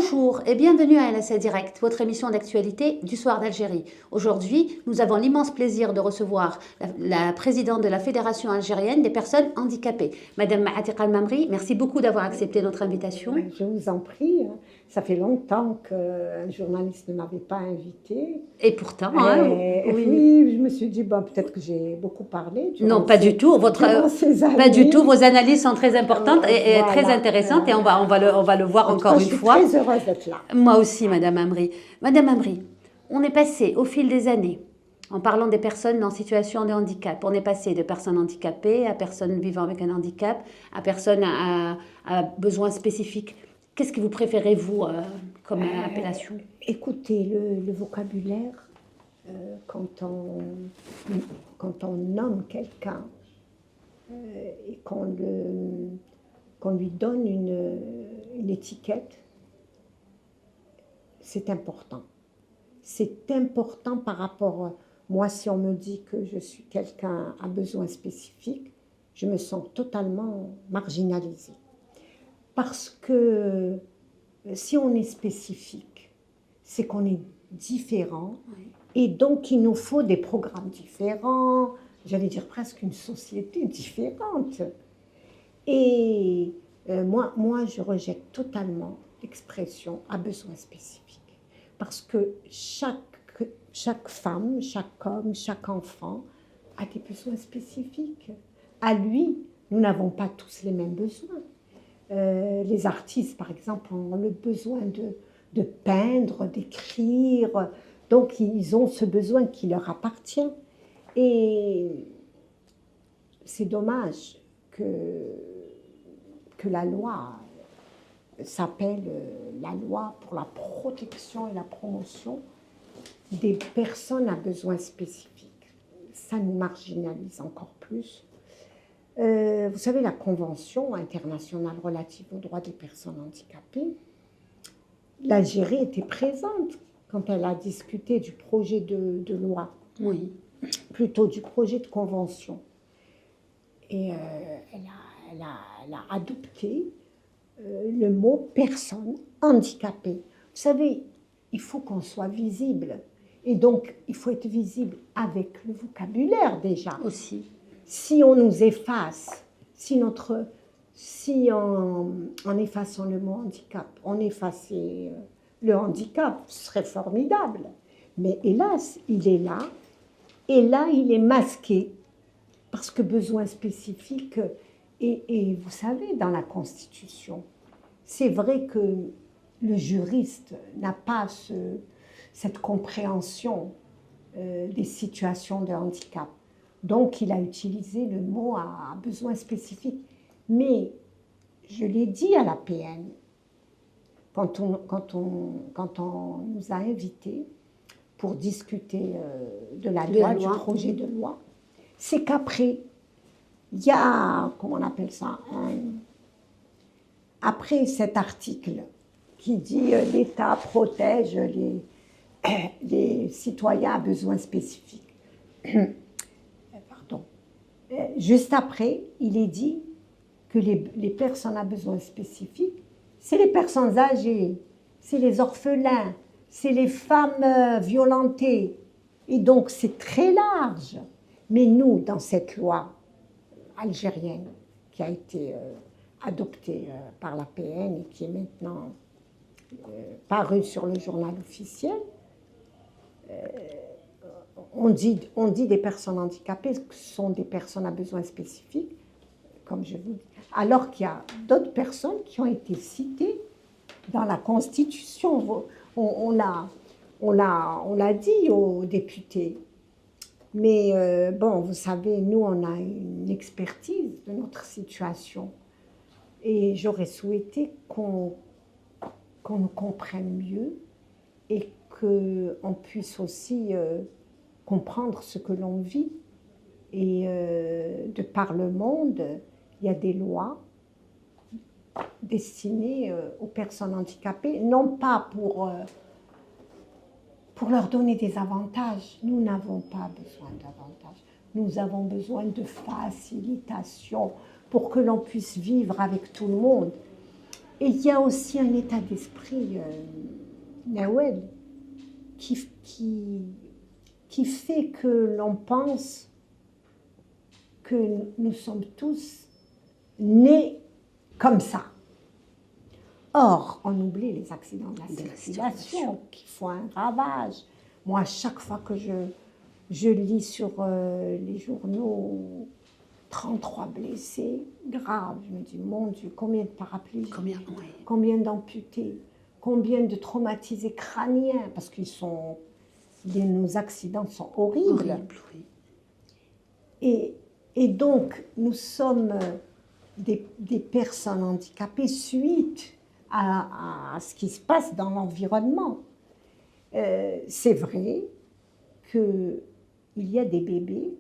Bonjour et bienvenue à LSA Direct, votre émission d'actualité du soir d'Algérie. Aujourd'hui, nous avons l'immense plaisir de recevoir la présidente de la Fédération algérienne des personnes handicapées, Madame Mahatik Al-Mamri. Merci beaucoup d'avoir accepté notre invitation. Je vous en prie, ça fait longtemps qu'un journaliste ne m'avait pas invitée. Et pourtant, oui, je me suis dit, bon, peut-être que j'ai beaucoup parlé. Non, pas du tout. Pas du tout. Vos analyses sont très importantes et voilà, très intéressantes et on va le voir encore une fois. Je suis très heureuse d'être là. Moi aussi, Madame Amri. Madame Amri, on est passé au fil des années, en parlant des personnes en situation de handicap, on est passé de personnes handicapées à personnes vivant avec un handicap, à personnes à besoins spécifiques. Qu'est-ce que vous préférez, vous, comme appellation? Écoutez, le vocabulaire, quand on nomme quelqu'un et qu'on lui donne une étiquette, c'est important. C'est important par rapport, moi, si on me dit que je suis quelqu'un à besoins spécifiques, je me sens totalement marginalisée. Parce que si on est spécifique, c'est qu'on est différent, oui. Et donc il nous faut des programmes différents, j'allais dire presque une société différente. Et moi, je rejette totalement l'expression à besoins spécifiques. Parce que chaque femme, chaque homme, chaque enfant a des besoins spécifiques. À lui, nous n'avons pas tous les mêmes besoins. Les artistes, par exemple, ont le besoin de peindre, d'écrire. Donc, ils ont ce besoin qui leur appartient. Et c'est dommage que la loi s'appelle la loi pour la protection et la promotion des personnes à besoins spécifiques. Ça nous marginalise encore plus. Vous savez, la Convention internationale relative aux droits des personnes handicapées, l'Algérie était présente quand elle a discuté du projet de loi, oui. Plutôt du projet de convention. Et elle a adopté le mot « personne handicapée ». Vous savez, il faut qu'on soit visible. Et donc, il faut être visible avec le vocabulaire déjà. Aussi. Si on nous efface, si en effaçant le mot handicap, on effaçait le handicap, ce serait formidable. Mais hélas, il est là, et là, il est masqué, parce que besoin spécifique, et vous savez, dans la Constitution, c'est vrai que le juriste n'a pas cette compréhension des situations de handicap. Donc, il a utilisé le mot à besoin spécifique. Mais, je l'ai dit à la PN, quand on nous a invités pour discuter de la loi, du projet de loi, c'est qu'après, il y a, comment on appelle ça, après cet article qui dit l'État protège les citoyens à besoins spécifiques. Juste après, il est dit que les personnes à besoins spécifiques, c'est les personnes âgées, c'est les orphelins, c'est les femmes violentées. Et donc, c'est très large. Mais nous, dans cette loi algérienne qui a été adoptée par la PN et qui est maintenant parue sur le journal officiel, on dit des personnes handicapées que ce sont des personnes à besoins spécifiques, comme je vous dis, alors qu'il y a d'autres personnes qui ont été citées dans la Constitution. On l'a dit aux députés. Mais bon, vous savez, nous, on a une expertise de notre situation. Et j'aurais souhaité qu'on nous comprenne mieux et qu'on puisse aussi comprendre ce que l'on vit. Et de par le monde, il y a des lois destinées aux personnes handicapées, non pas pour leur donner des avantages. Nous n'avons pas besoin d'avantages. Nous avons besoin de facilitation pour que l'on puisse vivre avec tout le monde. Et il y a aussi un état d'esprit, Nawel, qui, qui fait que l'on pense que nous sommes tous nés comme ça. Or, on oublie les accidents de la circulation qui font un ravage. Moi, à chaque fois que je lis sur les journaux 33 blessés graves, je me dis, mon Dieu, combien de paraplégiques, combien d'amputés, combien de traumatisés crâniens, parce que nos accidents sont horribles. Et donc, nous sommes des personnes handicapées suite à ce qui se passe dans l'environnement. C'est vrai qu'il y a des bébés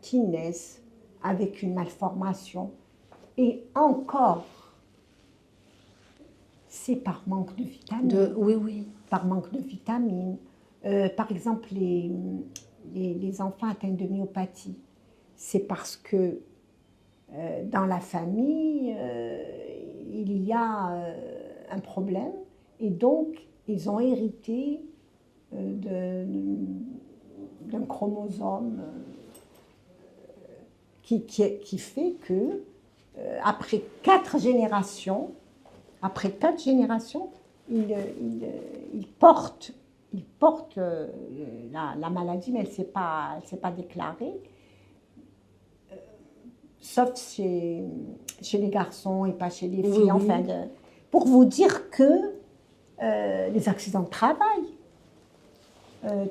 qui naissent avec une malformation. Et encore, c'est par manque de vitamines. Oui. Par manque de vitamines. Par exemple, les enfants atteints de myopathie, c'est parce que dans la famille, il y a un problème et donc ils ont hérité d'un chromosome qui fait que après 4 générations, ils portent la maladie, mais elle ne s'est pas déclarée. Sauf chez les garçons et pas chez les filles. Enfin, pour vous dire que les accidents de travail,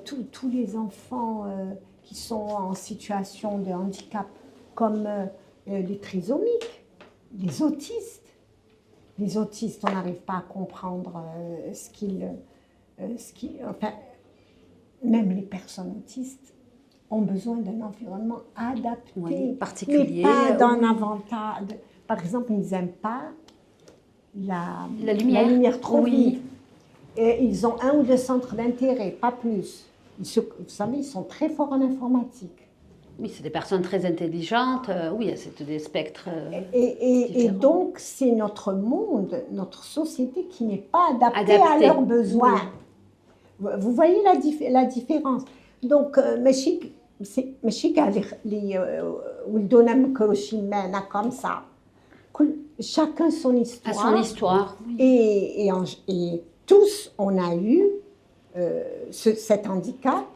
tous les enfants qui sont en situation de handicap, comme les trisomiques, les autistes. Les autistes, on n'arrive pas à comprendre enfin, même les personnes autistes ont besoin d'un environnement adapté, particulier, mais pas d'un avantage. Par exemple, ils n'aiment pas la lumière trop vive. Et ils ont 1 ou 2 centres d'intérêt, pas plus. Vous savez, ils sont très forts en informatique. Oui, c'est des personnes très intelligentes. Oui, c'est des spectres et donc, c'est notre monde, notre société qui n'est pas adaptée à leurs besoins. Oui. Vous voyez la différence. Donc, ماشي كاع اللي ولدونا مكروشين comme ça. Chacun son histoire. À son histoire. Oui. Et tous, on a eu cet handicap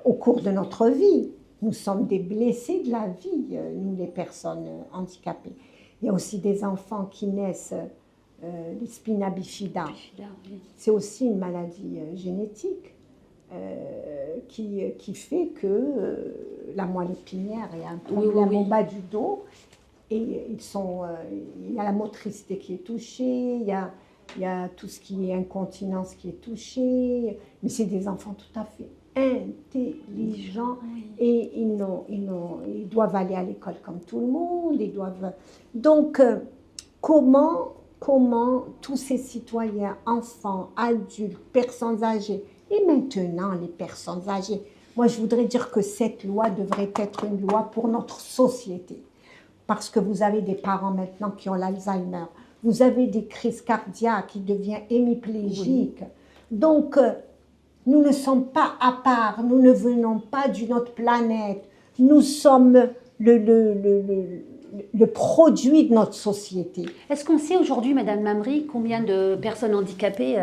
au cours de notre vie. Nous sommes des blessés de la vie, nous les personnes handicapées. Il y a aussi des enfants qui naissent les spina bifida. Oui. C'est aussi une maladie génétique qui fait que la moelle épinière a un problème au bas du dos. Et il y a la motricité qui est touchée, il y a tout ce qui est incontinence qui est touché. Mais c'est des enfants tout à fait intelligents et ils doivent aller à l'école comme tout le monde. Donc, comment tous ces citoyens, enfants, adultes, personnes âgées, et maintenant les personnes âgées, moi je voudrais dire que cette loi devrait être une loi pour notre société. Parce que vous avez des parents maintenant qui ont l'Alzheimer, vous avez des crises cardiaques qui deviennent hémiplégiques. Oui. Donc, nous ne sommes pas à part, nous ne venons pas d'une autre planète, nous sommes le produit de notre société. Est-ce qu'on sait aujourd'hui, Madame Mamri, combien de personnes handicapées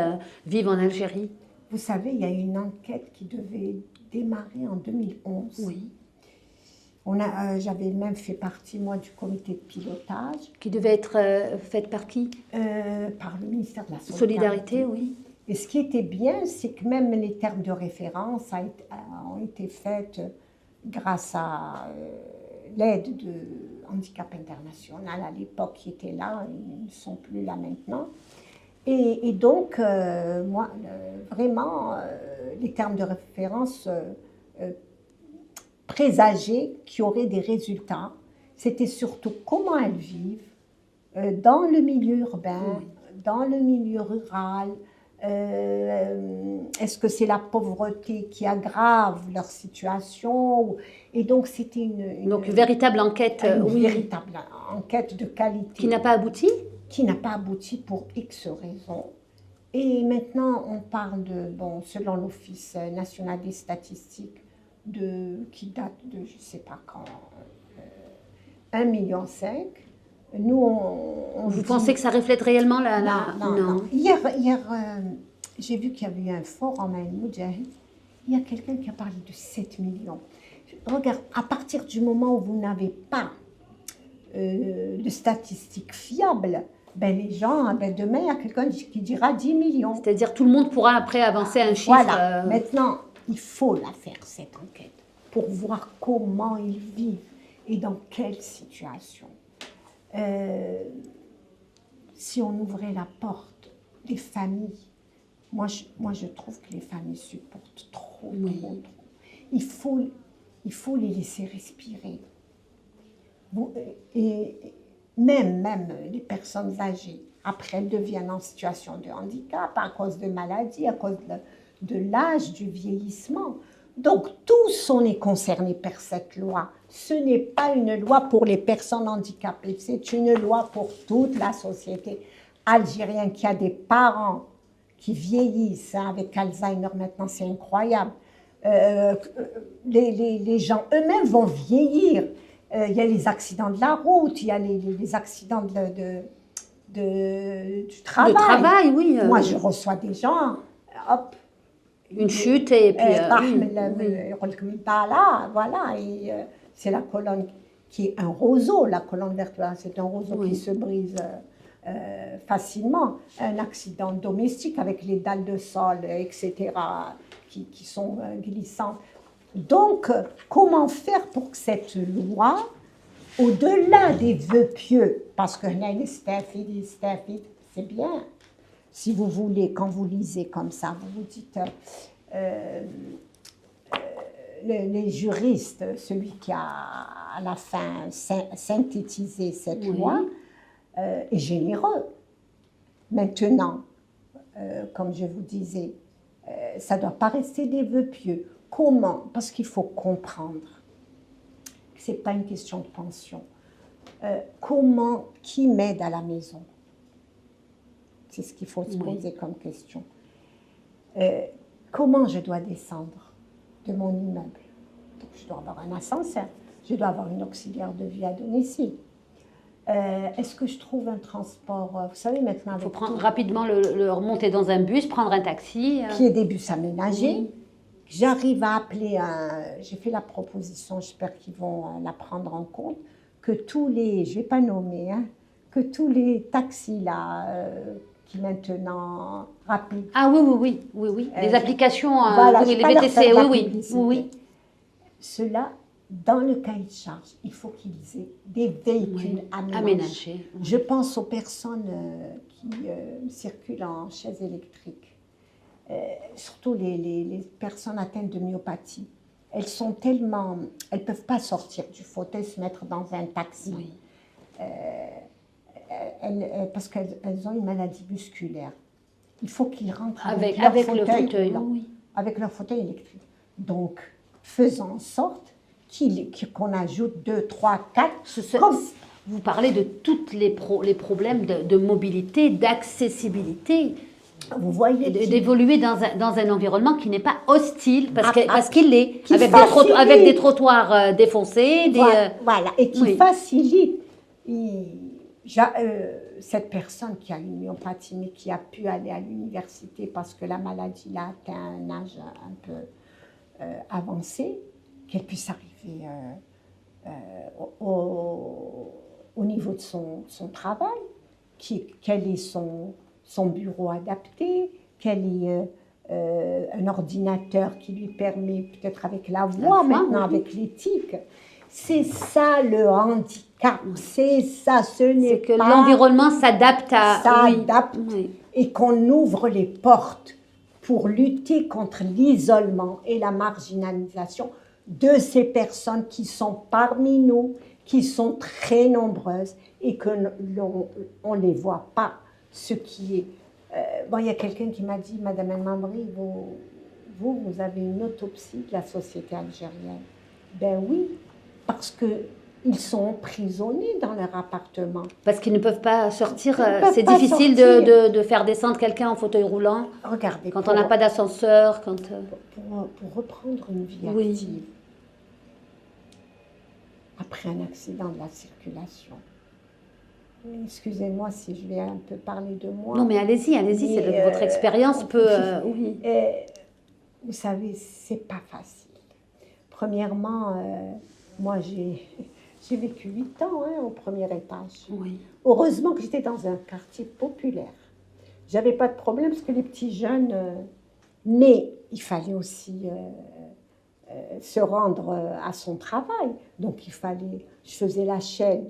vivent en Algérie? Vous savez, il y a une enquête qui devait démarrer en 2011. Oui. J'avais même fait partie, moi, du comité de pilotage. Qui devait être faite par qui? Par le ministère de la Solidarité, oui. Et ce qui était bien, c'est que même les termes de référence ont été faits grâce à l'aide de Handicap International à l'époque qui était là, ils ne sont plus là maintenant. Et donc, moi, vraiment, les termes de référence présager qu'il y aurait des résultats. C'était surtout comment elles vivent dans le milieu urbain, dans le milieu rural. Est-ce que c'est la pauvreté qui aggrave leur situation? Et donc, c'était une véritable enquête, véritable enquête de qualité. Qui n'a pas abouti? qui n'a pas abouti pour X raisons. Et maintenant, on parle de, bon, selon l'Office national des statistiques, qui date de, je ne sais pas quand, 1,5 million. Nous, Vous pensez que ça reflète réellement la... Non. Hier j'ai vu qu'il y avait eu un forum à El Moudjahid. Il y a quelqu'un qui a parlé de 7 millions. Regarde, à partir du moment où vous n'avez pas de statistiques fiables, ben les gens, ben demain, il y a quelqu'un qui dira 10 millions. C'est-à-dire tout le monde pourra après avancer un chiffre. Voilà. Maintenant, il faut la faire, cette enquête, pour voir comment ils vivent et dans quelle situation. Si on ouvrait la porte des familles, moi je trouve que les familles supportent trop. Il faut les laisser respirer. Et même les personnes âgées, après elles deviennent en situation de handicap à cause de maladies, à cause de l'âge, du vieillissement. Donc tous on est concernés par cette loi. Ce n'est pas une loi pour les personnes handicapées, c'est une loi pour toute la société algérienne qui a des parents qui vieillissent avec Alzheimer maintenant, c'est incroyable. Les gens eux-mêmes vont vieillir. Il y a les accidents de la route, il y a les accidents du travail. Le travail, oui. Moi, je reçois des gens, hop. Une chute et puis... voilà, et c'est la colonne qui est un roseau, la colonne vertébrale, c'est un roseau qui se brise facilement. Un accident domestique avec les dalles de sol, etc., qui sont glissantes. Donc, comment faire pour que cette loi, au-delà des vœux pieux, parce que c'est bien, si vous voulez, quand vous lisez comme ça, vous vous dites, les juristes, celui qui a à la fin synthétisé cette loi, est généreux. Maintenant, comme je vous disais, ça ne doit pas rester des vœux pieux. Comment? Parce qu'il faut comprendre que ce n'est pas une question de pension. Qui m'aide à la maison? C'est ce qu'il faut se poser comme question. Comment je dois descendre de mon immeuble? Donc, je dois avoir un ascenseur, je dois avoir une auxiliaire de vie à domicile. Est-ce que je trouve un transport? Vous savez, maintenant, il faut rapidement le remonter dans un bus, prendre un taxi. Qu'il y ait des bus aménagés. J'arrive à appeler j'ai fait la proposition, j'espère qu'ils vont la prendre en compte, que tous les, je ne vais pas nommer, que tous les taxis là, qui maintenant rapides. Ah oui. Les applications, voilà, les VTC, oui. Ceux-là, dans le cahier de charge, il faut qu'ils aient des véhicules aménagés. Je pense aux personnes qui circulent en chaise électrique. Surtout les personnes atteintes de myopathie, elles peuvent pas sortir du fauteuil, se mettre dans un taxi, parce qu'elles ont une maladie musculaire. Il faut qu'ils rentrent avec le fauteuil, avec leur fauteuil électrique. Donc, faisons en sorte qu'on ajoute 2, 3, 4. Vous parlez de tous les problèmes de mobilité, d'accessibilité. Vous voyez d'évoluer dans un environnement qui n'est pas hostile, parce qu'il l'est, avec des trottoirs défoncés. Voilà, et qui facilite. Cette personne qui a une myopathie, mais qui a pu aller à l'université parce que la maladie l'a atteint un âge un peu avancé, qu'elle puisse arriver au niveau de son travail, quel est son bureau adapté, quel est un ordinateur qui lui permet, peut-être avec la voix maintenant, avec l'éthique. C'est ça le handicap, c'est ça, ce n'est pas... que l'environnement s'adapte et qu'on ouvre les portes pour lutter contre l'isolement et la marginalisation de ces personnes qui sont parmi nous, qui sont très nombreuses et qu'on ne les voit pas. Ce qui est... il y a quelqu'un qui m'a dit, Madame El Mamri, vous avez une autopsie de la société algérienne. Ben oui, parce que Ils sont emprisonnés dans leur appartement. Parce qu'ils ne peuvent pas sortir. Ils ne peuvent C'est pas difficile sortir. de faire descendre quelqu'un en fauteuil roulant Regardez, quand on n'a pas d'ascenseur. pour reprendre une vie Oui. active, après un accident de la circulation, excusez-moi si je vais un peu parler de moi. Non, mais allez-y, Mais, votre expérience peut. Oui. Vous savez, c'est pas facile. Premièrement, moi j'ai vécu 8 ans au premier étage. Oui. Heureusement que j'étais dans un quartier populaire. J'avais pas de problème parce que les petits jeunes. Mais il fallait aussi se rendre à son travail. Donc je faisais la chaîne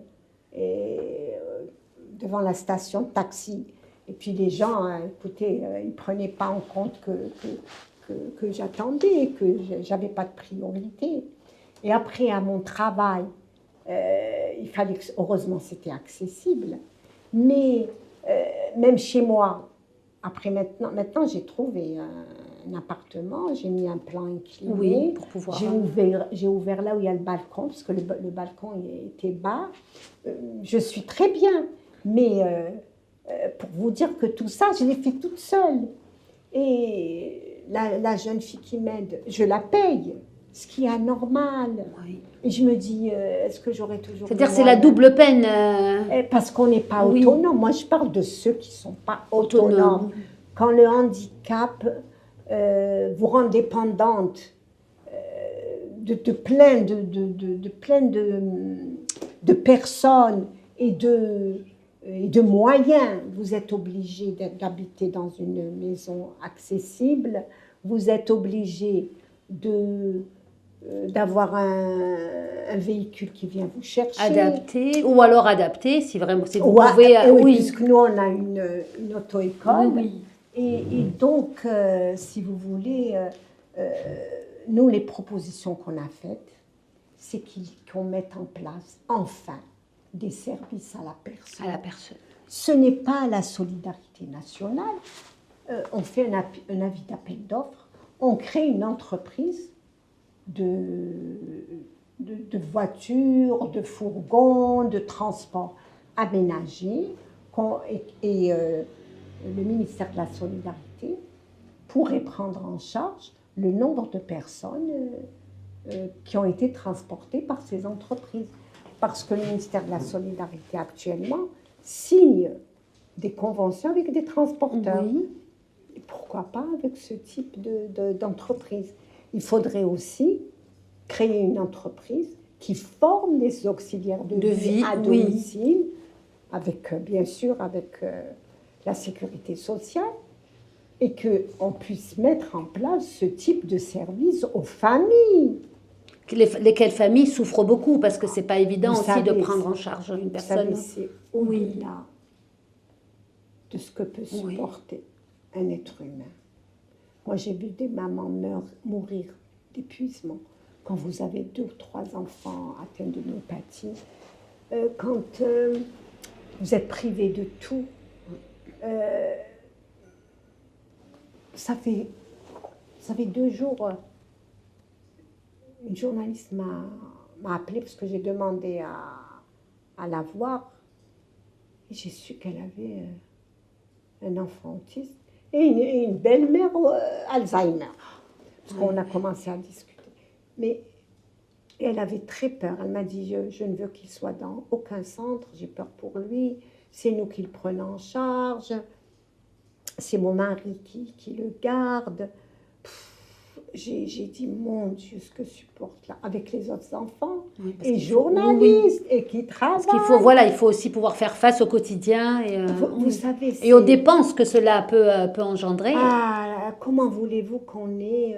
devant la station de taxi. Et puis les gens, écoutez, ils ne prenaient pas en compte que j'attendais, que j'avais pas de priorité. Et après, à mon travail, il fallait que, heureusement, c'était accessible. Mais même chez moi, après maintenant j'ai trouvé un appartement, j'ai mis un plan incliné. Oui, pour pouvoir. J'ai ouvert là où il y a le balcon, parce que le balcon était bas. Je suis très bien, mais pour vous dire que tout ça, je l'ai fait toute seule. Et la jeune fille qui m'aide, je la paye, ce qui est anormal. Oui. Et je me dis, est-ce que j'aurai toujours... C'est-à-dire c'est la double peine. Parce qu'on n'est pas Oui. autonome. Moi, je parle de ceux qui ne sont pas autonomes. Quand le handicap vous rend dépendante de plein de personnes et de moyens, vous êtes obligé d'habiter dans une maison accessible, vous êtes obligé d'avoir un véhicule qui vient vous chercher. Adapté, ou alors adapté, si vraiment si vous Ouais, pouvez. oui, puisque nous, on a une auto-école. Oui. Et donc, si vous voulez, nous, les propositions qu'on a faites, c'est qu'on mette en place, enfin, des services à la personne. À la personne. Ce n'est pas la solidarité nationale. On fait un avis d'appel d'offres, on crée une entreprise de voitures, de fourgons, de transports aménagés, et le ministère de la Solidarité pourrait prendre en charge le nombre de personnes qui ont été transportées par ces entreprises. Parce que le ministère de la Solidarité actuellement signe des conventions avec des transporteurs. Oui. Et pourquoi pas avec ce type d'entreprise? Il faudrait aussi créer une entreprise qui forme des auxiliaires de vie à domicile, avec, bien sûr, avec la sécurité sociale, et qu'on puisse mettre en place ce type de service aux familles. Lesquelles familles souffrent beaucoup, parce que ce n'est pas évident Vous aussi savez, de prendre en charge une personne. Vous savez, c'est au-delà de ce que peut supporter un être humain. Moi, j'ai vu des mamans mourir d'épuisement. Quand vous avez 2 ou 3 enfants atteints de myépathie, quand vous êtes privé de tout, ça fait 2 jours, une journaliste m'a appelée parce que j'ai demandé à la voir. Et j'ai su qu'elle avait un enfant autiste et une belle-mère Alzheimer. Parce qu'on a commencé à discuter. Mais elle avait très peur. Elle m'a dit, je ne veux qu'il soit dans aucun centre, j'ai peur pour lui, c'est nous qui le prenons en charge, c'est mon mari qui le garde. J'ai dit, mon Dieu, ce que supporte là, avec les autres enfants, et journalistes, et qui travaillent. Parce il faut aussi pouvoir faire face au quotidien et, vous savez, et aux dépenses que cela peut engendrer. Comment voulez-vous qu'on ait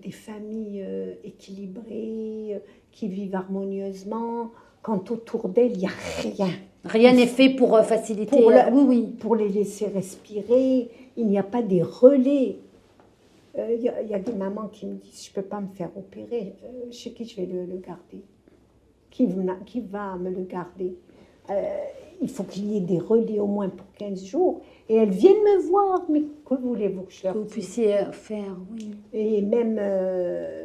des familles équilibrées, qui vivent harmonieusement, quand autour d'elles, il n'y a rien. Rien n'est fait pour faciliter. Pour les laisser respirer, il n'y a pas des relais. Il y a des mamans qui me disent, je ne peux pas me faire opérer, chez qui je vais le garder? Qui va me le garder? Il faut qu'il y ait des relais au moins pour 15 jours. Et elles viennent me voir, mais que voulez-vous que je leur dise? Que vous puissiez faire, oui. Et même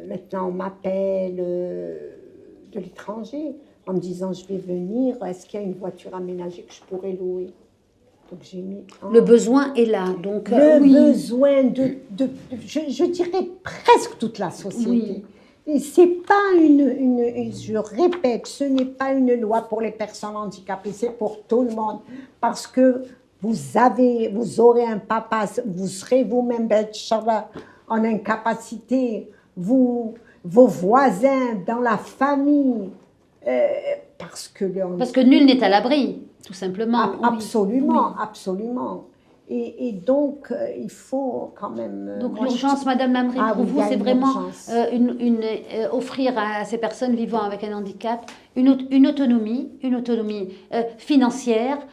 maintenant, on m'appelle de l'étranger en me disant je vais venir, est-ce qu'il y a une voiture aménagée que je pourrais louer? Donc j'ai mis Le besoin est là. Donc, le oui. besoin je dirais presque toute la société. Oui. Et c'est pas je répète, ce n'est pas une loi pour les personnes handicapées, c'est pour tout le monde. Parce que vous aurez un papa, vous serez vous-même, Inch'Allah, en incapacité, vos voisins, dans la famille, parce que nul n'est à l'abri, tout simplement. Absolument, Oui. absolument. Et donc, il faut quand même... Donc l'urgence, Madame Mamri, pour vous, c'est vraiment offrir à ces personnes vivant avec un handicap une autonomie financière,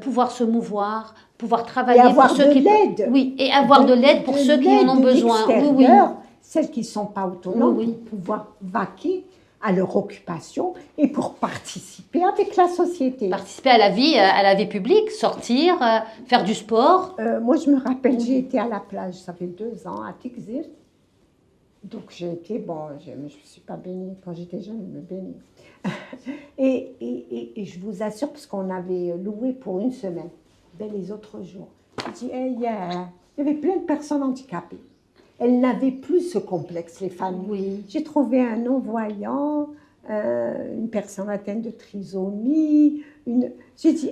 pouvoir se mouvoir, pouvoir travailler. Et avoir de l'aide. Oui, et avoir de l'aide pour ceux qui en ont besoin. Oui. Celles qui ne sont pas autonomes, pour pouvoir vaquer à leur occupation et pour participer avec la société. Participer à la vie publique, sortir, faire du sport. Moi, je me rappelle, j'ai été à la plage, ça fait 2 ans, à Tikzir. Donc, j'ai été, je ne me suis pas baignée. Quand j'étais jeune, je me baignais. et je vous assure, parce qu'on avait loué pour 1 semaine, les autres jours, je dis, il y avait plein de personnes handicapées. Elles n'avaient plus ce complexe, les familles. Oui. J'ai trouvé un non-voyant, une personne atteinte de trisomie. J'ai dit,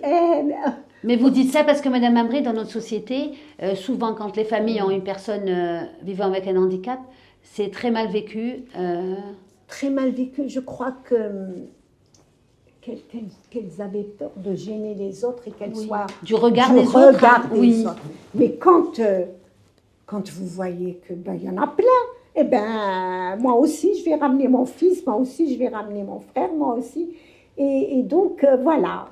Mais vous dites ça parce que, Madame Mamri, dans notre société, souvent quand les familles ont une personne vivant avec un handicap, c'est très mal vécu. Très mal vécu. Je crois qu'elles avaient peur de gêner les autres et qu'elles soient... Du regard des autres. Des autres. Mais quand vous voyez que il y en a plein, moi aussi je vais ramener mon fils, moi aussi je vais ramener mon frère, moi aussi. Et donc voilà.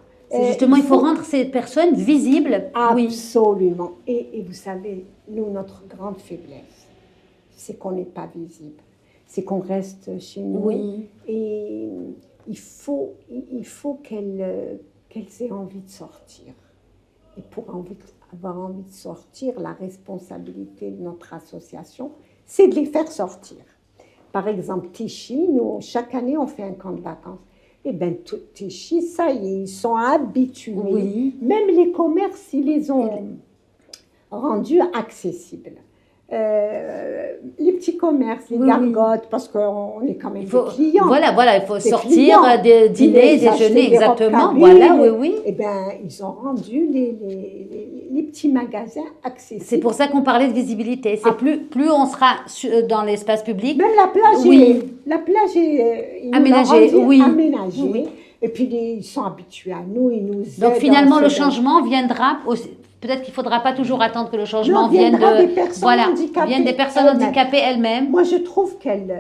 Justement, il faut rendre ces personnes visibles. Absolument. Et vous savez, nous, notre grande faiblesse, c'est qu'on n'est pas visible. C'est qu'on reste chez nous. Oui. Et il faut qu'elles aient envie de sortir. Et pour avoir envie de sortir, la responsabilité de notre association, c'est de les faire sortir. Par exemple, Tichy, nous, chaque année, on fait un camp de vacances. Eh bien, Tichy, ça y est, ils sont habitués. Oui. Même les commerces, ils les ont rendus accessibles. Les petits commerces, les gargotes, parce qu'on est quand même des clients. Voilà, il faut sortir, dîner, déjeuner, exactement. Voilà, oui. Eh bien, ils ont rendu les petits magasins accessibles. C'est pour ça qu'on parlait de visibilité. C'est plus on sera dans l'espace public. Même la plage est aménagée. Oui. Et puis, ils sont habitués à nous, ils nous aident. Donc, finalement, le changement viendra aussi. Peut-être qu'il ne faudra pas toujours attendre que le changement vienne des personnes handicapées elles-mêmes. Moi, je trouve qu'elles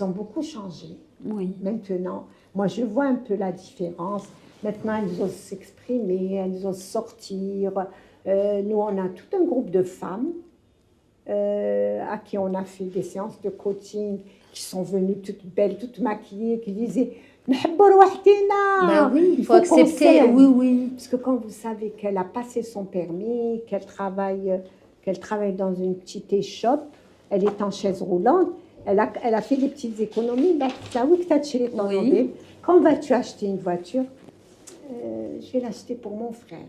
ont beaucoup changé. Oui. Maintenant, moi, je vois un peu la différence. Maintenant, elles osent s'exprimer, elles osent sortir. Nous, on a tout un groupe de femmes à qui on a fait des séances de coaching, qui sont venues toutes belles, toutes maquillées, qui disaient oui, il faut accepter. Oui. Parce que quand vous savez qu'elle a passé son permis, qu'elle travaille dans une petite échoppe, elle est en chaise roulante, elle a fait des petites économies. Quand vas-tu acheter une voiture? Je vais l'acheter pour mon frère.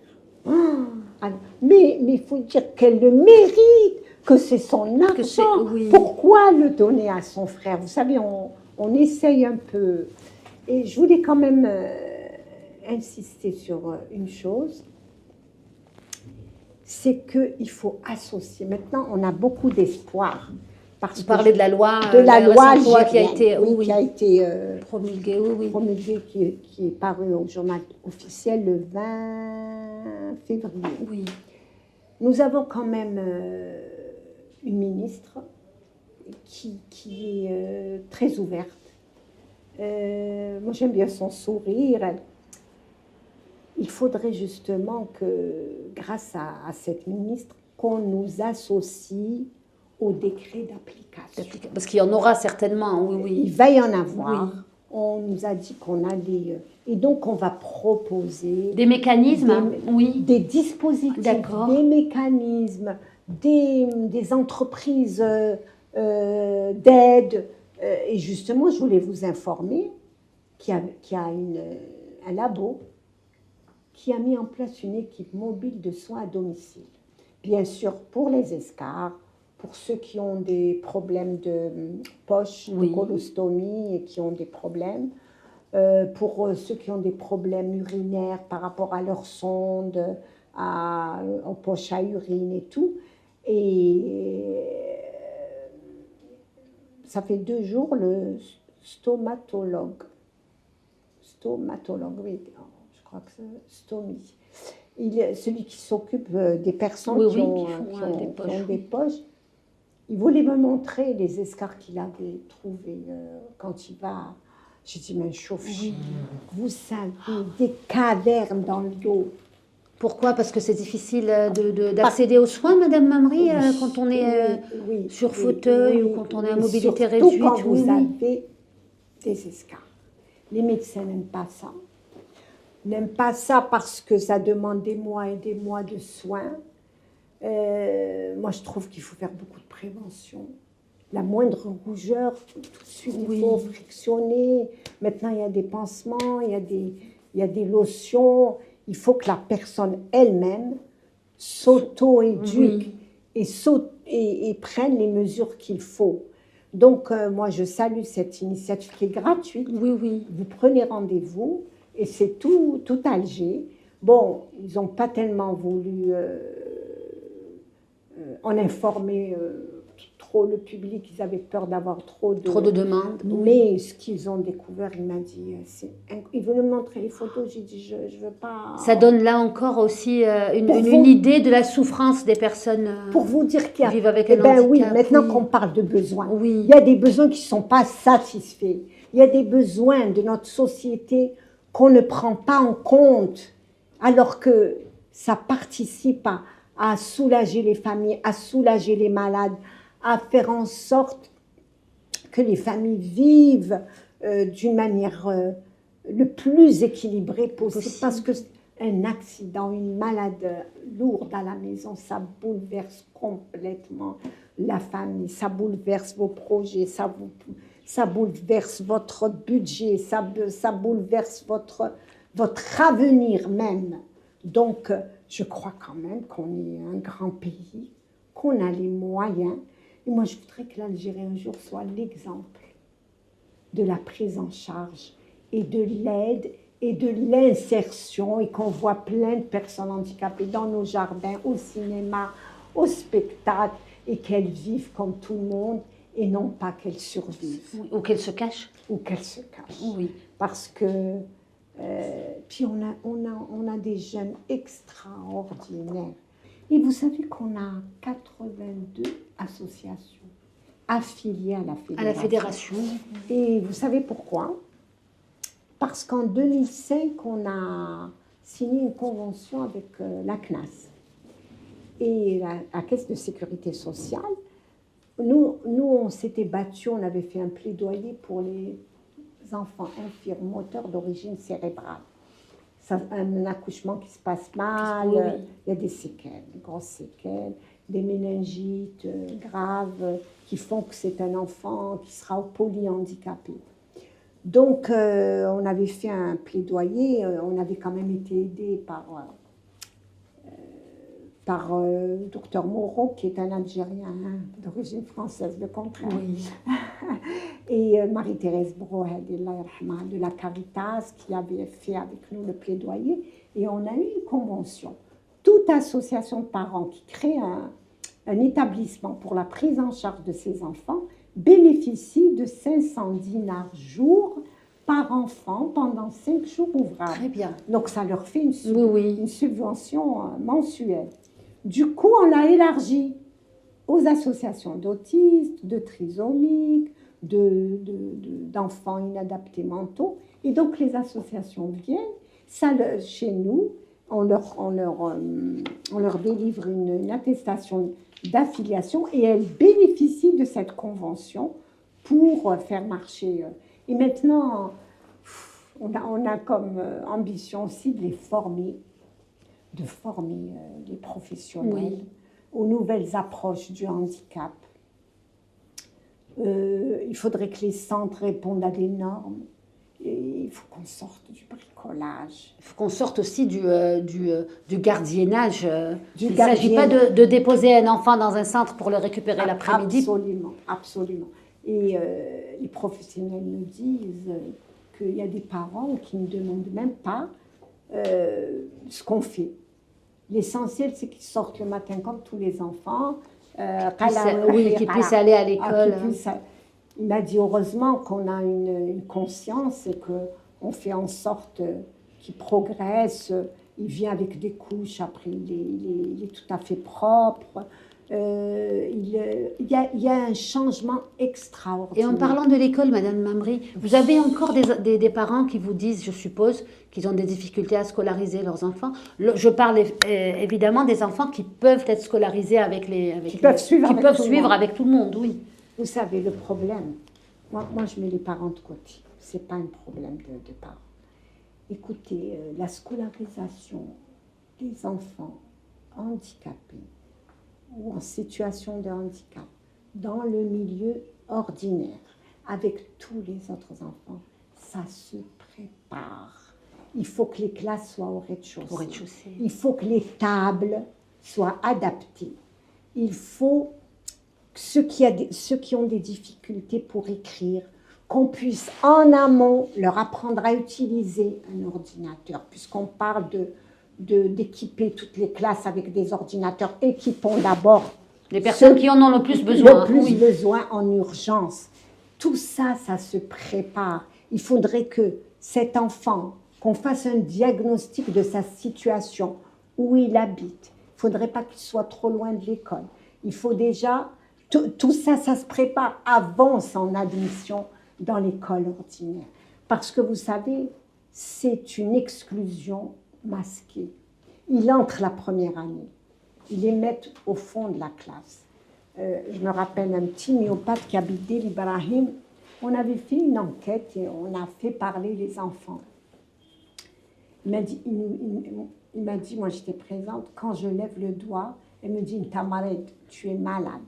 Mais il faut dire qu'elle le mérite, que c'est son argent. Pourquoi le donner à son frère? Vous savez, on essaye un peu. Et je voulais quand même insister sur une chose, c'est qu'il faut associer. Maintenant, on a beaucoup d'espoir. Vous parlez de la loi, qui a été promulguée, qui est parue au journal officiel le 20 février. Oui. Nous avons quand même une ministre qui est très ouverte. Moi, j'aime bien son sourire. Il faudrait justement que, grâce à cette ministre, qu'on nous associe au décret d'application. Parce qu'il y en aura certainement, oui. Il va y en avoir. Oui. On nous a dit qu'on allait... Et donc, on va proposer... Des mécanismes, des dispositifs, des mécanismes, des entreprises d'aide. Et justement, je voulais vous informer qui a un labo, qui a mis en place une équipe mobile de soins à domicile. Bien sûr, pour les escarres, pour ceux qui ont des problèmes de poche, de colostomie et qui ont des problèmes, pour ceux qui ont des problèmes urinaires par rapport à leur sonde, aux poches à urine et tout. Et ça fait 2 jours, le stomatologue, oui, je crois que c'est stomie. Celui qui s'occupe des personnes qui ont des poches, il voulait me montrer les escarres qu'il avait trouvés quand il va. J'ai dit, mais chauffe, vous savez, des cavernes dans le dos. Pourquoi? Parce que c'est difficile d'accéder aux soins, Madame Mamry, quand on est sur fauteuil ou quand on est à mobilité réduite. Surtout quand vous avez des escarres. Les médecins n'aiment pas ça. N'aiment pas ça parce que ça demande des mois et des mois de soins. Moi, je trouve qu'il faut faire beaucoup de prévention. La moindre rougeur, tout de suite, il faut frictionner. Maintenant, il y a des pansements, il y a des lotions. Il faut que la personne elle-même s'auto-éduque et prenne les mesures qu'il faut. Donc, moi, je salue cette initiative qui est gratuite. Vous prenez rendez-vous et c'est tout Alger. Bon, ils n'ont pas tellement voulu en informer trop le public, ils avaient peur d'avoir trop de demandes. Mais ce qu'ils ont découvert, il m'a dit, il veut me montrer les photos, j'ai dit, je ne veux pas... Ça donne là encore aussi une idée de la souffrance des personnes pour vous dire qu'il y a, qui vivent avec un handicap. Oui, maintenant qu'on parle de besoins, il y a des besoins qui ne sont pas satisfaits. Il y a des besoins de notre société qu'on ne prend pas en compte, alors que ça participe à soulager les familles, à soulager les malades, à faire en sorte que les familles vivent d'une manière le plus équilibrée possible. Parce qu'un accident, une malade lourde à la maison, ça bouleverse complètement la famille, ça bouleverse vos projets, ça bouleverse votre budget, ça bouleverse votre avenir même. Donc, je crois quand même qu'on est un grand pays, qu'on a les moyens. Et moi, je voudrais que l'Algérie un jour soit l'exemple de la prise en charge et de l'aide et de l'insertion et qu'on voit plein de personnes handicapées dans nos jardins, au cinéma, au spectacle et qu'elles vivent comme tout le monde et non pas qu'elles survivent. Ou qu'elles se cachent. Ou qu'elles se cachent. Oui. Parce que, puis on a des jeunes extraordinaires. Et vous savez qu'on a 82 associations affiliées à la fédération. Et vous savez pourquoi? Parce qu'en 2005, on a signé une convention avec la CNAS et la Caisse de sécurité sociale. Nous, on s'était battus, on avait fait un plaidoyer pour les enfants infirmes moteurs d'origine cérébrale. Un accouchement qui se passe mal, il y a des séquelles, des grosses séquelles, des méningites graves qui font que c'est un enfant qui sera polyhandicapé. Donc, on avait fait un plaidoyer, on avait quand même été aidé par Dr Moreau, qui est un Algérien d'origine française, le contraire. Oui. Et Marie-Thérèse Brouhed, de la Caritas, qui avait fait avec nous le plaidoyer. Et on a eu une convention. Toute association de parents qui crée un établissement pour la prise en charge de ses enfants bénéficie de 500 dinars jour par enfant pendant 5 jours ouvrables. Très bien. Donc, ça leur fait une subvention mensuelle. Du coup, on l'a élargi aux associations d'autistes, de trisomiques, d'enfants inadaptés mentaux. Et donc, les associations viennent, chez nous, on leur délivre une attestation d'affiliation et elles bénéficient de cette convention pour faire marcher. Et maintenant, on a comme ambition aussi de former les professionnels aux nouvelles approches du handicap. Il faudrait que les centres répondent à des normes. Il il faut qu'on sorte du bricolage. Il faut qu'on sorte aussi du gardiennage. Du Il ne s'agit pas de déposer un enfant dans un centre pour le récupérer l'après-midi. Absolument, absolument. Et les professionnels nous disent qu'il y a des parents qui ne demandent même pas ce qu'on fait. L'essentiel, c'est qu'ils sortent le matin comme tous les enfants. Qu'ils puissent aller à l'école. Il m'a dit heureusement qu'on a une conscience et qu'on fait en sorte qu'il progresse. Il vient avec des couches, après il est tout à fait propre. Il y a un changement extraordinaire. Et en parlant de l'école, Madame Mamri, vous avez encore des parents qui vous disent, je suppose, qu'ils ont des difficultés à scolariser leurs enfants. Je parle évidemment des enfants qui peuvent être scolarisés qui peuvent suivre avec tout le monde, oui. Vous savez, le problème, moi je mets les parents de côté. Ce n'est pas un problème de parents. Écoutez, la scolarisation des enfants handicapés ou en situation de handicap dans le milieu ordinaire avec tous les autres enfants, ça se prépare. Il faut que les classes soient au rez-de-chaussée. Il faut que les tables soient adaptées. Il faut que ceux qui ont des difficultés pour écrire, qu'on puisse en amont leur apprendre à utiliser un ordinateur, puisqu'on parle d'équiper toutes les classes avec des ordinateurs. Équipons d'abord les personnes qui en ont le plus besoin. Besoin en urgence. Tout ça, ça se prépare. Il faudrait que cet enfant, qu'on fasse un diagnostic de sa situation, où il habite. Il ne faudrait pas qu'il soit trop loin de l'école. Il faut déjà... Tout ça, ça se prépare avant son admission dans l'école ordinaire. Parce que vous savez, c'est une exclusion masquée. Il entre la première année. Ils les mettent au fond de la classe. Je me rappelle un petit myopathe qui habitait l'Ibrahim. On avait fait une enquête et on a fait parler les enfants. Il m'a dit, moi j'étais présente, quand je lève le doigt, elle me dit, Tamared, tu es malade.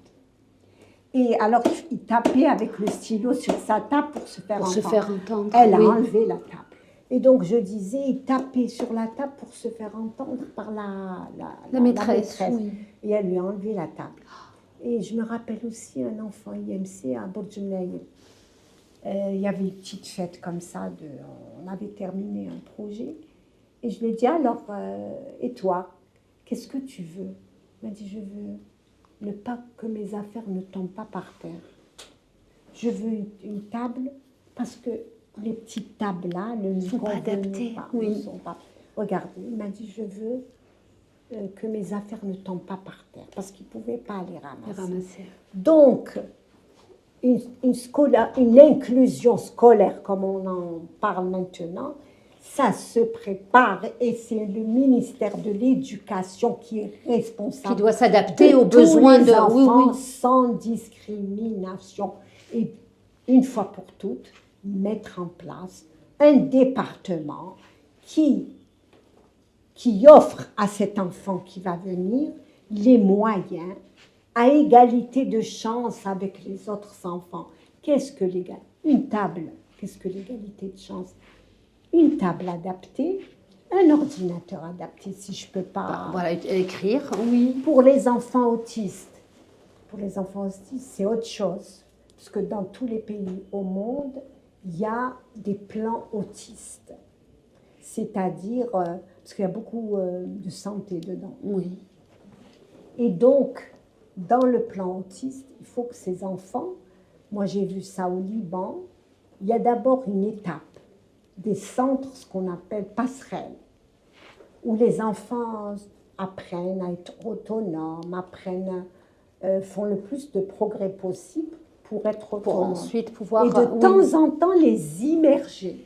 Et alors, il tapait avec le stylo sur sa table pour se faire entendre. Elle a enlevé la table. Et donc, je disais, il tapait sur la table pour se faire entendre par la maîtresse. Oui. Et elle lui a enlevé la table. Et je me rappelle aussi un enfant IMC à Bourg-Jumlaï. Il y avait une petite fête comme ça. On avait terminé un projet. Et je lui ai dit, alors, et toi, qu'est-ce que tu veux? Il m'a dit, je veux ne pas que mes affaires ne tombent pas par terre. Je veux une table parce que les petites tables là ne sont pas adaptées. Oui. Sont pas. Regardez, il m'a dit, je veux que mes affaires ne tombent pas par terre parce qu'il ne pouvait pas les ramasser. Donc, une inclusion scolaire, comme on en parle maintenant, ça se prépare et c'est le ministère de l'Éducation qui est responsable. Qui doit s'adapter aux besoins des enfants sans discrimination. Et une fois pour toutes, mettre en place un département qui offre à cet enfant qui va venir les moyens à égalité de chance avec les autres enfants. Qu'est-ce que l'égalité? Une table, qu'est-ce que l'égalité de chance? Une table adaptée, un ordinateur adapté, si je ne peux pas... Voilà, écrire, oui. Pour les enfants autistes, c'est autre chose. Parce que dans tous les pays au monde, il y a des plans autistes. C'est-à-dire, parce qu'il y a beaucoup de santé dedans. Oui. Et donc, dans le plan autiste, il faut que ces enfants, moi j'ai vu ça au Liban, il y a d'abord une étape, des centres, ce qu'on appelle passerelles, où les enfants apprennent à être autonomes, font le plus de progrès possible pour être autonomes. Pour ensuite pouvoir... Et de temps en temps, les immerger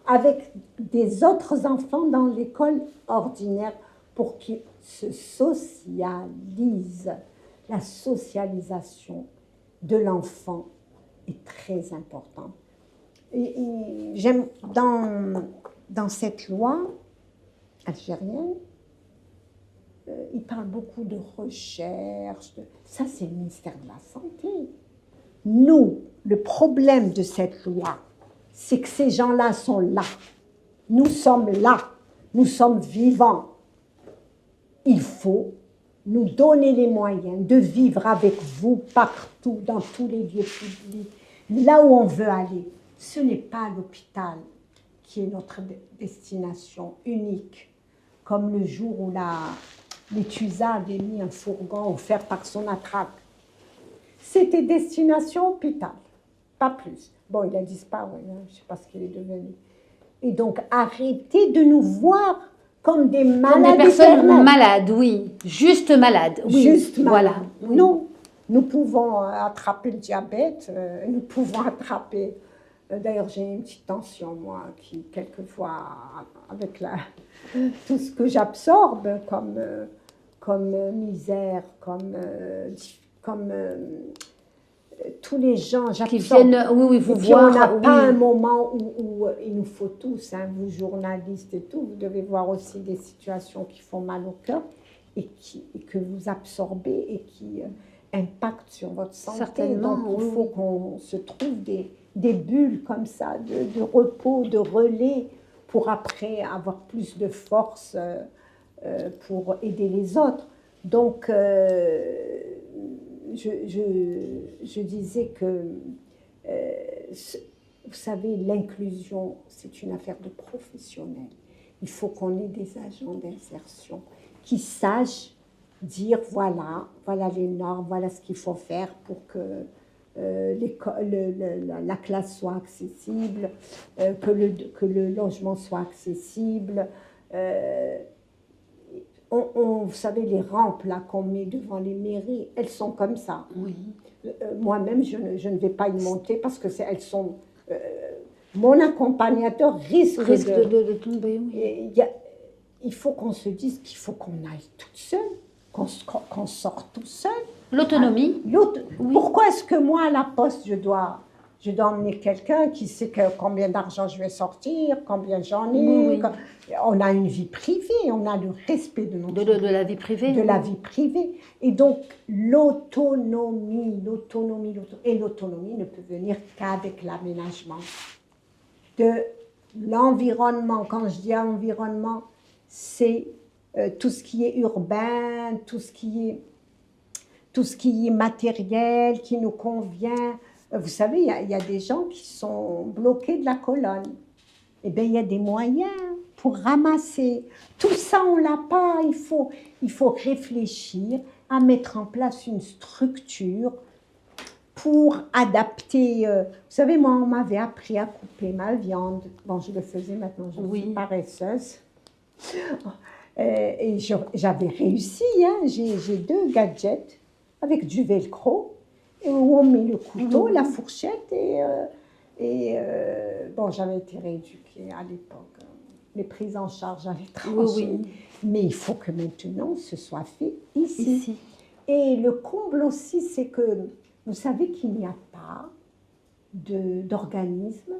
avec des autres enfants dans l'école ordinaire pour qu'ils se socialisent. La socialisation de l'enfant est très importante. Et j'aime, dans cette loi algérienne, il parle beaucoup de recherche. Ça, c'est le ministère de la Santé. Nous, le problème de cette loi, c'est que ces gens-là sont là. Nous sommes là. Nous sommes vivants. Il faut nous donner les moyens de vivre avec vous partout, dans tous les lieux publics, là où on veut aller. Ce n'est pas l'hôpital qui est notre destination unique, comme le jour où les Tusa avaient mis un fourgon offert par son attrape. C'était destination hôpital, pas plus. Bon, il a disparu, hein, je ne sais pas ce qu'il est devenu. Et donc, arrêtez de nous voir comme des malades. Comme des personnes malades, oui. Juste malades, oui. Juste malades. Voilà. Oui. Non, nous pouvons attraper le diabète, nous pouvons attraper... D'ailleurs, j'ai une petite tension, moi, qui, quelquefois, avec tout ce que j'absorbe comme misère, comme tous les gens qui viennent, oui, vous voir. On n'a pas un moment où il nous faut tous, hein, vous journalistes et tout, vous devez voir aussi des situations qui font mal au cœur et que vous absorbez et qui impactent sur votre santé. Certainement, donc il faut qu'on se trouve des bulles comme ça, de repos, de relais, pour après avoir plus de force pour aider les autres. Donc, je disais que, vous savez, l'inclusion, c'est une affaire de professionnels. Il faut qu'on ait des agents d'insertion qui sachent dire, voilà les normes, voilà ce qu'il faut faire pour que la classe soit accessible, que le logement soit accessible. Vous savez, les rampes là qu'on met devant les mairies, elles sont comme ça. Oui. Moi-même, je ne vais pas y monter parce que elles sont... mon accompagnateur risque de tomber, oui. Il faut qu'on se dise qu'il faut qu'on aille toute seule, qu'on sorte tout seul. L'autonomie. Oui. Pourquoi est-ce que moi, à la poste, je dois emmener quelqu'un qui sait combien d'argent je vais sortir, combien j'en ai. Oui. On a une vie privée, on a le respect de notre de la vie privée. De la vie privée. Et donc, l'autonomie ne peut venir qu'avec l'aménagement de l'environnement. Quand je dis environnement, c'est tout ce qui est urbain, tout ce qui est matériel, qui nous convient. Vous savez, il y a des gens qui sont bloqués de la colonne. Eh bien, il y a des moyens pour ramasser. Tout ça, on ne l'a pas. Il faut réfléchir à mettre en place une structure pour adapter. Vous savez, moi, on m'avait appris à couper ma viande. Bon, je le faisais maintenant, je suis paresseuse. Et j'avais réussi, hein. J'ai 2 gadgets avec du velcro où on met le couteau, la fourchette bon, j'avais été rééduquée à l'époque. Les prises en charge à l'étranger. Oui. Mais il faut que maintenant ce soit fait ici. Et le comble aussi, c'est que vous savez qu'il n'y a pas d'organisme.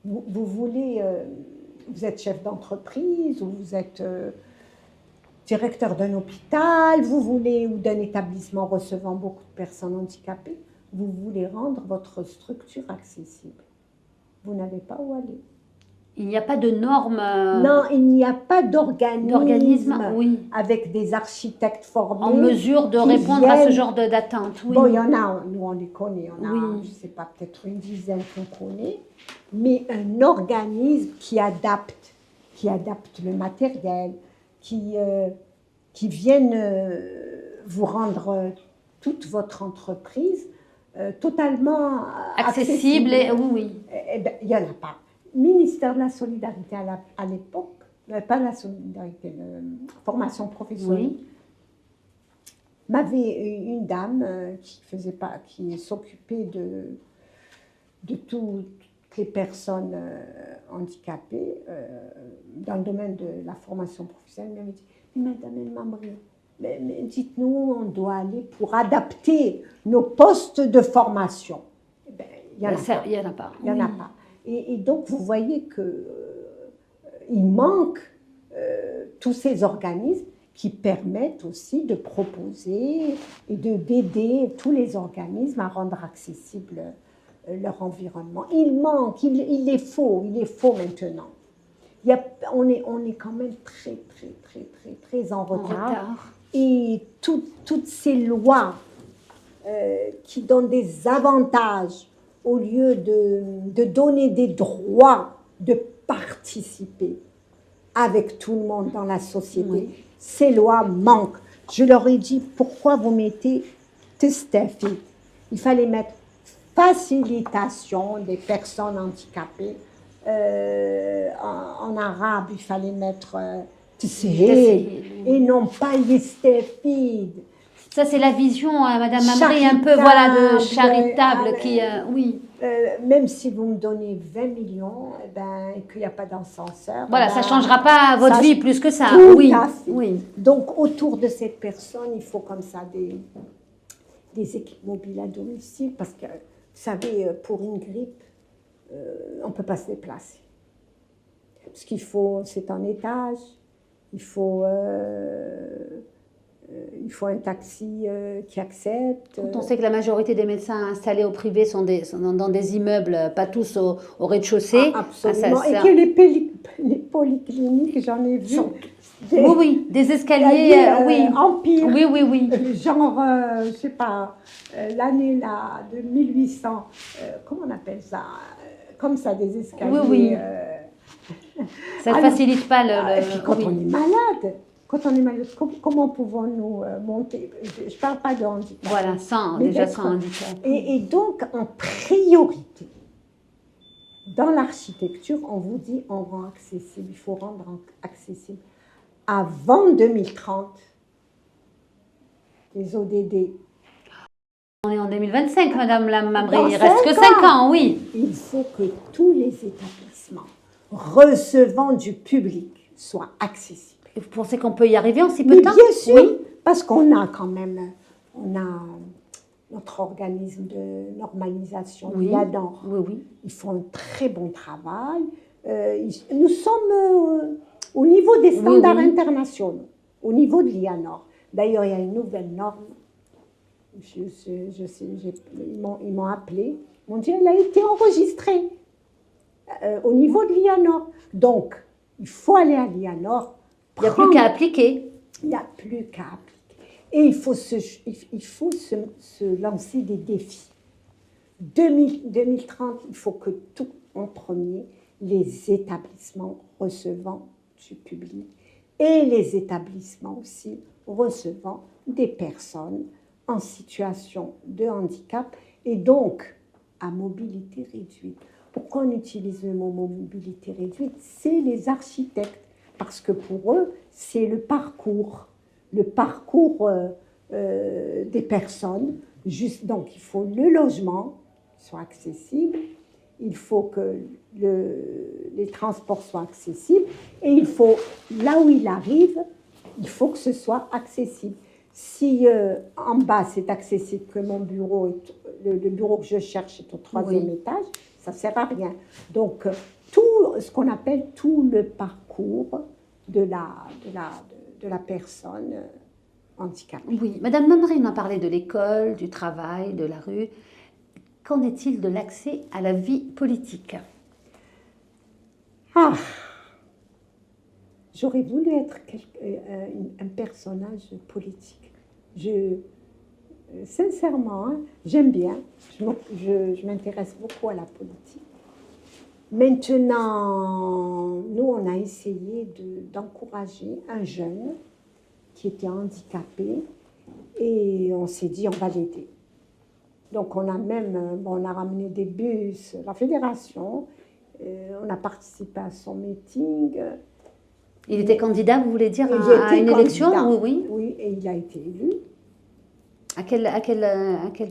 Vous voulez, vous êtes chef d'entreprise ou vous êtes directeur d'un hôpital, ou d'un établissement recevant beaucoup de personnes handicapées, vous voulez rendre votre structure accessible. Vous n'avez pas où aller. Il n'y a pas de normes. Non, il n'y a pas d'organisme avec des architectes formés. En mesure de répondre à ce genre d'attente. Oui. Bon, il y en a, nous on les connaît, on a, je ne sais pas, peut-être une dizaine qu'on connaît, mais un organisme qui adapte le matériel, qui viennent vous rendre toute votre entreprise totalement accessible. Oui. Eh bien, il n'y en a pas. Ministère de la Solidarité à l'époque, pas la solidarité, la formation professionnelle, m'avait une dame qui s'occupait de toutes les personnes handicapées dans le domaine de la formation professionnelle, m'avait dit, Madame El Mamri, mais dites-nous où on doit aller pour adapter nos postes de formation. Eh bien, il n'y en a pas. Il n'y en a pas. Et donc, vous voyez qu'il manque tous ces organismes qui permettent aussi de proposer et d'aider tous les organismes à rendre accessible leur environnement. Il manque, il est faux maintenant. On est quand même très en retard. Et toutes ces lois qui donnent des avantages au lieu de donner des droits, de participer avec tout le monde dans la société, oui. Ces lois manquent. Je leur ai dit, pourquoi vous mettez TESTEFI? Il fallait mettre facilitation des personnes handicapées. En arabe, il fallait mettre TESHIL et non pas YESTEFID. Ça, c'est la vision, Madame Mamri, un peu voilà, de charitable. Oui. Même si vous me donnez 20 millions et qu'il n'y a pas d'ascenseur. Voilà, ça ne changera pas votre vie plus que ça. Oui. Oui. Donc, autour de cette personne, il faut comme ça des équipes mobiles à domicile parce que, vous savez, pour une grippe, on ne peut pas se déplacer. Ce qu'il faut, c'est un étage, il faut un taxi qui accepte. Quand on sait que la majorité des médecins installés au privé sont dans des immeubles, pas tous au rez-de-chaussée. Absolument. Et que les polycliniques, j'en ai vu. Oui, des escaliers, empire. Oui. Genre, je ne sais pas, l'année là, de 1800, comment on appelle ça? Comme ça, des escaliers. Oui. Ça ne facilite pas et puis quand on est malade. Quand on est malade, comment pouvons-nous monter? Je ne parle pas de handicap. Voilà, sans handicap. Et donc, en priorité, dans l'architecture, on vous dit on rend accessible, il faut rendre accessible. Avant 2030, les ODD. On est en 2025, Madame Mamri, il ne reste que 5 ans, oui. Il faut que tous les établissements recevant du public soient accessibles. Et vous pensez qu'on peut y arriver en si peu de temps? Bien sûr, oui. Parce qu'on a quand même, notre organisme de normalisation, l'IANOR. Oui. Ils font un très bon travail. Nous sommes au niveau des standards internationaux, au niveau de l'IANOR. D'ailleurs, il y a une nouvelle norme. Ils m'ont appelé. Ils m'ont dit, elle a été enregistrée au niveau de l'IANOR. Donc, il faut aller à l'IANOR. Il n'y a plus qu'à appliquer. Il n'y a plus qu'à appliquer. Et il faut se lancer des défis. 2030, il faut que tout en premier, les établissements recevant du public et les établissements aussi recevant des personnes en situation de handicap et donc à mobilité réduite. Pourquoi on utilise le mot mobilité réduite? C'est les architectes. Parce que pour eux, c'est le parcours des personnes. Donc, il faut le logement soit accessible, il faut que les transports soient accessibles, et il faut, là où il arrive, il faut que ce soit accessible. Si en bas, c'est accessible, que mon bureau, le bureau que je cherche est au 3e étage, ça ne sert à rien. Donc, tout ce qu'on appelle tout le parcours de la personne handicapée. Oui, Madame Mamri, on a parlé de l'école, du travail, de la rue. Qu'en est-il de l'accès à la vie politique? J'aurais voulu être un personnage politique. Sincèrement, j'aime bien. Je m'intéresse beaucoup à la politique. Maintenant, nous, on a essayé d'encourager un jeune qui était handicapé et on s'est dit, on va l'aider. Donc, on a ramené des bus, la fédération, on a participé à son meeting. Il était candidat, vous voulez dire, à une élection? Oui. Oui, et il a été élu. À quel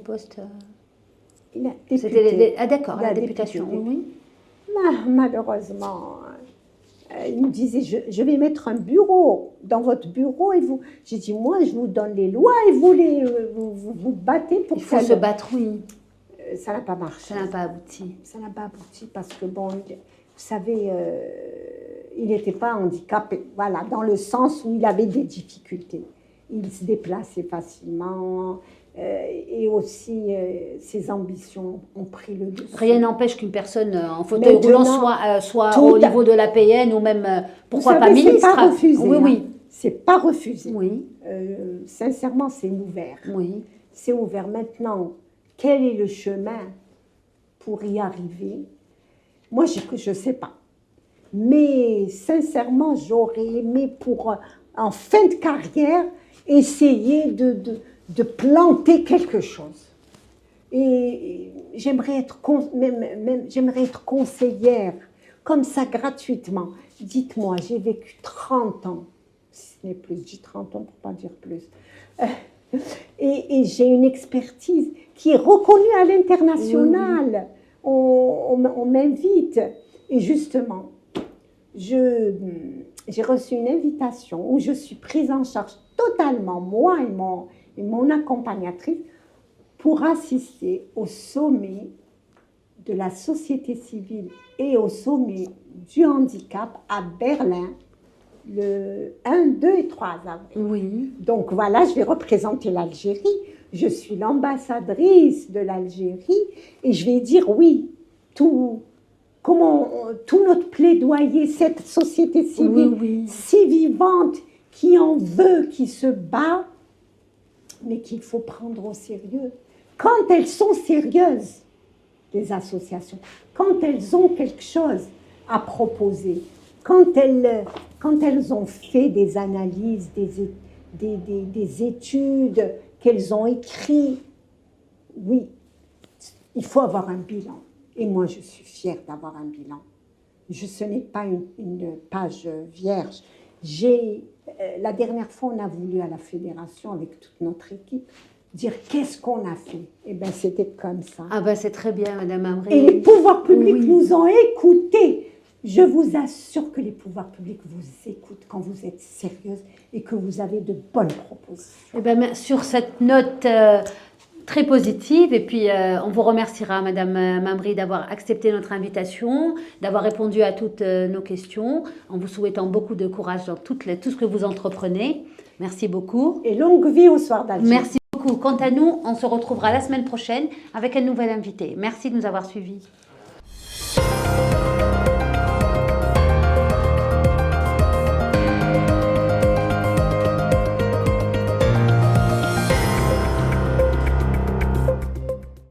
poste? C'était d'accord, la députation. Oui. Malheureusement, il me disait, je vais mettre un bureau dans votre bureau et vous... J'ai dit, moi, je vous donne les lois et vous vous battez pour... Il faut se battre, oui. Ça n'a pas marché. Ça n'a pas abouti. Ça n'a pas abouti parce que, bon, vous savez, il n'était pas handicapé, voilà, dans le sens où il avait des difficultés. Il se déplaçait facilement, et aussi ses ambitions ont pris le dessus. Rien n'empêche qu'une personne en fauteuil Maintenant, roulant soit au niveau de l'APN ou même, pourquoi vous pas savez, ministre. c'est pas refusé. Oui, hein. oui. C'est pas refusé. Oui, Sincèrement, c'est ouvert. oui. C'est ouvert. Maintenant, quel est le chemin pour y arriver? Moi, je ne sais pas. Mais sincèrement, j'aurais aimé en fin de carrière, essayer de planter quelque chose. Et j'aimerais être conseillère, comme ça, gratuitement. Dites-moi, j'ai vécu 30 ans, si ce n'est plus, je dis 30 ans pour ne pas dire plus. Et j'ai une expertise qui est reconnue à l'international. Oui. On m'invite. Et justement, j'ai reçu une invitation où je suis prise en charge totalement, moi et mon accompagnatrice, pour assister au sommet de la société civile et au sommet du handicap à Berlin, le 1, 2 et 3 avril. Oui. Donc voilà, je vais représenter l'Algérie. Je suis l'ambassadrice de l'Algérie et je vais dire oui, tout notre plaidoyer, cette société civile si vivante, qui en veut, qui se bat, mais qu'il faut prendre au sérieux. Quand elles sont sérieuses, les associations, quand elles ont quelque chose à proposer, quand elles ont fait des analyses, des études, qu'elles ont écrites, oui, il faut avoir un bilan. Et moi, je suis fière d'avoir un bilan. Ce n'est pas une page vierge. La dernière fois, on a voulu à la fédération, avec toute notre équipe, dire qu'est-ce qu'on a fait. Eh bien, c'était comme ça. Ah ben, c'est très bien, Madame Amri. Et les pouvoirs publics nous ont écoutés. Je vous assure que les pouvoirs publics vous écoutent quand vous êtes sérieuse et que vous avez de bonnes propositions. Eh bien, sur cette note très positive, et puis on vous remerciera, Madame Mamri, d'avoir accepté notre invitation, d'avoir répondu à toutes nos questions, en vous souhaitant beaucoup de courage dans tout ce que vous entreprenez. Merci beaucoup. Et longue vie au soir d'Algérie. Merci beaucoup. Quant à nous, on se retrouvera la semaine prochaine avec un nouvel invité. Merci de nous avoir suivis.